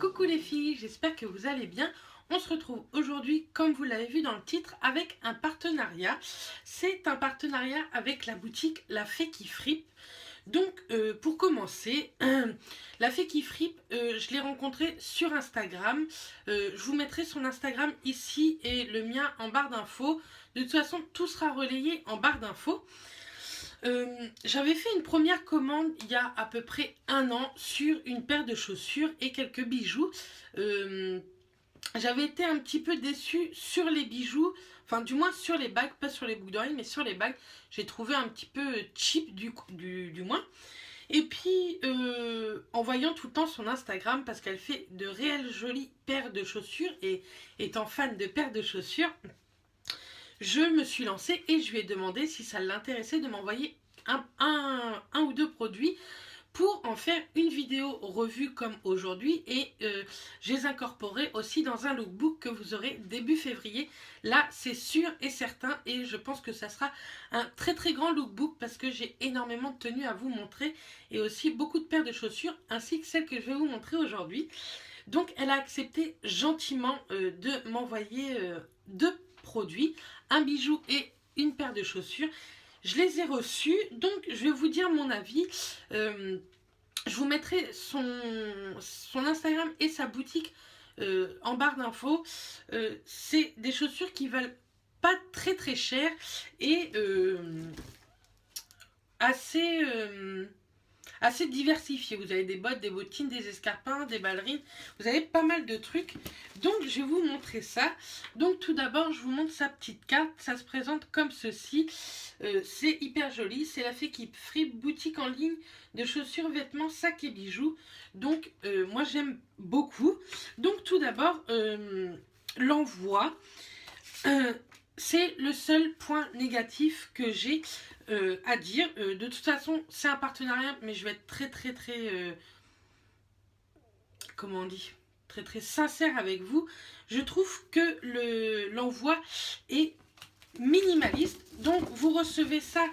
Coucou les filles, j'espère que vous allez bien. On se retrouve aujourd'hui, comme vous l'avez vu dans le titre, avec un partenariat. C'est un partenariat avec la boutique La Fée qui Fripe. Donc, pour commencer, La Fée qui Fripe, je l'ai rencontrée sur Instagram. Je vous mettrai son Instagram ici et le mien en barre d'infos. De toute façon, tout sera relayé en barre d'infos. J'avais fait une première commande il y a à peu près 1 an sur une paire de chaussures et quelques bijoux. J'avais été un petit peu déçue sur les bijoux, enfin du moins sur les bagues, pas sur les boucles d'oreilles, mais sur les bagues. J'ai trouvé un petit peu cheap du moins. Et puis en voyant tout le temps son Instagram, parce qu'elle fait de réelles jolies paires de chaussures et étant fan de paires de chaussures, je me suis lancée et je lui ai demandé si ça l'intéressait de m'envoyer un ou deux produits pour en faire une vidéo revue comme aujourd'hui et je les incorporerai aussi dans un lookbook que vous aurez début février. Là, c'est sûr et certain et je pense que ça sera un très très grand lookbook parce que j'ai énormément de tenues à vous montrer et aussi beaucoup de paires de chaussures ainsi que celles que je vais vous montrer aujourd'hui. Donc, elle a accepté gentiment de m'envoyer deux produits, un bijou et une paire de chaussures. Je les ai reçus, donc je vais vous dire mon avis. Je vous mettrai son Instagram et sa boutique en barre d'infos. C'est des chaussures qui valent pas très très cher et assez diversifié. Vous avez des bottes, des bottines, des escarpins, des ballerines. Vous avez pas mal de trucs. Donc, je vais vous montrer ça. Donc, tout d'abord, je vous montre sa petite carte. Ça se présente comme ceci. C'est hyper joli. C'est La Fée qui Fripe, boutique en ligne de chaussures, vêtements, sacs et bijoux. Donc, moi, j'aime beaucoup. Donc, tout d'abord, l'envoi. C'est le seul point négatif que j'ai à dire. De toute façon, c'est un partenariat, mais je vais être très très très comment on dit, très très sincère avec vous. Je trouve que l'envoi est minimaliste. Donc vous recevez ça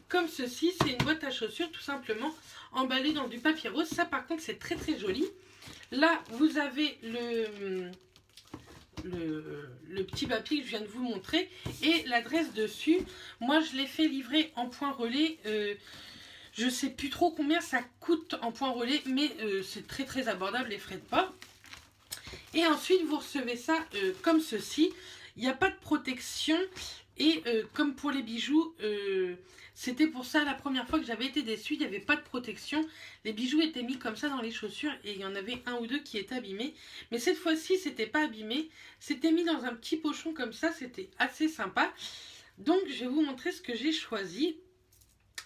comme ceci. C'est une boîte à chaussures tout simplement emballée dans du papier rose. Ça par contre c'est très très joli. Là vous avez le petit papier que je viens de vous montrer et l'adresse dessus. Moi je l'ai fait livrer en point relais. Je sais plus trop combien ça coûte en point relais, mais c'est très très abordable les frais de port. Et ensuite vous recevez ça comme ceci. Il n'y a pas de protection et comme pour les bijoux, c'était pour ça la première fois que j'avais été déçue, il n'y avait pas de protection. Les bijoux étaient mis comme ça dans les chaussures et il y en avait un ou deux qui étaient abîmés. Mais cette fois-ci, c'était pas abîmé. C'était mis dans un petit pochon comme ça, c'était assez sympa. Donc, je vais vous montrer ce que j'ai choisi.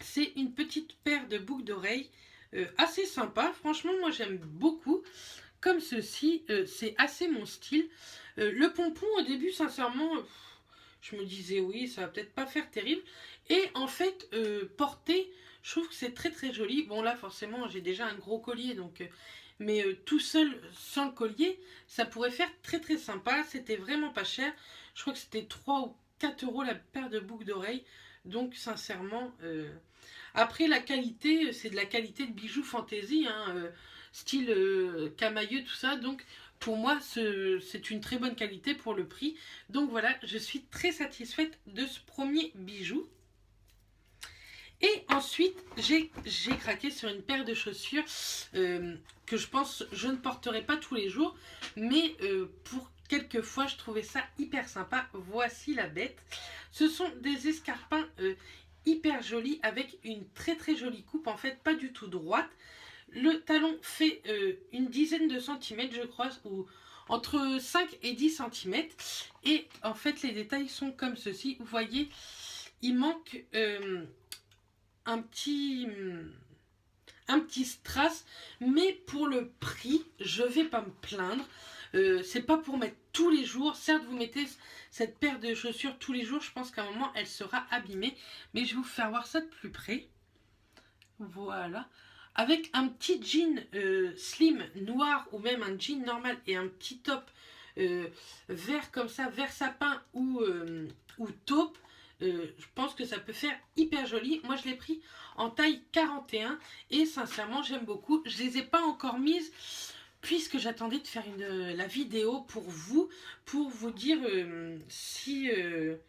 C'est une petite paire de boucles d'oreilles assez sympa. Franchement, moi, j'aime beaucoup. Comme ceci, c'est assez mon style. Le pompon, au début, sincèrement... je me disais oui, ça va peut-être pas faire terrible. Et en fait, porter, je trouve que c'est très très joli. Bon là, forcément, j'ai déjà un gros collier, donc, mais tout seul, sans le collier, ça pourrait faire très très sympa. C'était vraiment pas cher. Je crois que c'était 3 ou 4 euros la paire de boucles d'oreilles. Donc sincèrement, après la qualité, c'est de la qualité de bijoux fantaisie, hein, style camailleux, tout ça. Donc pour moi, c'est une très bonne qualité pour le prix. Donc voilà, je suis très satisfaite de ce premier bijou. Et ensuite, j'ai craqué sur une paire de chaussures que je pense je ne porterai pas tous les jours. Mais pour quelques fois, je trouvais ça hyper sympa. Voici la bête. Ce sont des escarpins hyper jolis avec une très très jolie coupe. En fait, pas du tout droite. Le talon fait une dizaine de centimètres, je crois, ou entre 5 et 10 centimètres. Et en fait, les détails sont comme ceci. Vous voyez, il manque un petit strass. Mais pour le prix, je vais pas me plaindre. C'est pas pour mettre tous les jours. Certes, vous mettez cette paire de chaussures tous les jours. Je pense qu'à un moment, elle sera abîmée. Mais je vais vous faire voir ça de plus près. Voilà. Avec un petit jean slim noir ou même un jean normal et un petit top vert comme ça, vert sapin ou taupe, je pense que ça peut faire hyper joli. Moi je l'ai pris en taille 41 et sincèrement j'aime beaucoup. Je les ai pas encore mises puisque j'attendais de faire la vidéo pour vous dire si elles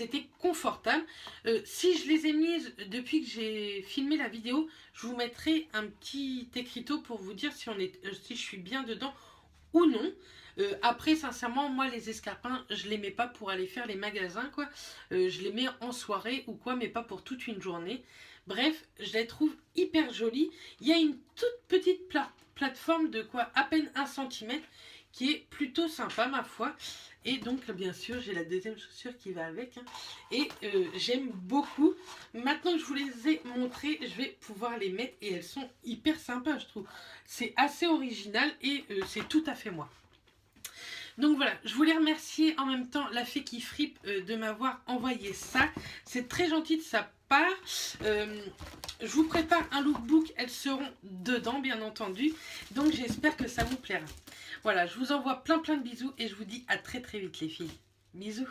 étaient confortables. Si je les ai mises depuis que j'ai filmé la vidéo, je vous mettrai un petit écriteau pour vous dire si je suis bien dedans ou non. Après, sincèrement, moi les escarpins, je les mets pas pour aller faire les magasins, quoi. Je les mets en soirée ou quoi, mais pas pour toute une journée. Bref, je les trouve hyper jolies. Il y a une toute petite plateforme de quoi à peine 1 cm qui est plutôt sympa, ma foi. Et donc, bien sûr, j'ai la deuxième chaussure qui va avec, hein. Et j'aime beaucoup. Maintenant que je vous les ai montrées, je vais pouvoir les mettre. Et elles sont hyper sympas, je trouve. C'est assez original et c'est tout à fait moi. Donc voilà, je voulais remercier en même temps la fée qui fripe de m'avoir envoyé ça. C'est très gentil de sa part. Je vous prépare un lookbook, elles seront dedans bien entendu. Donc j'espère que ça vous plaira. Voilà, je vous envoie plein de bisous et je vous dis à très vite les filles. Bisous.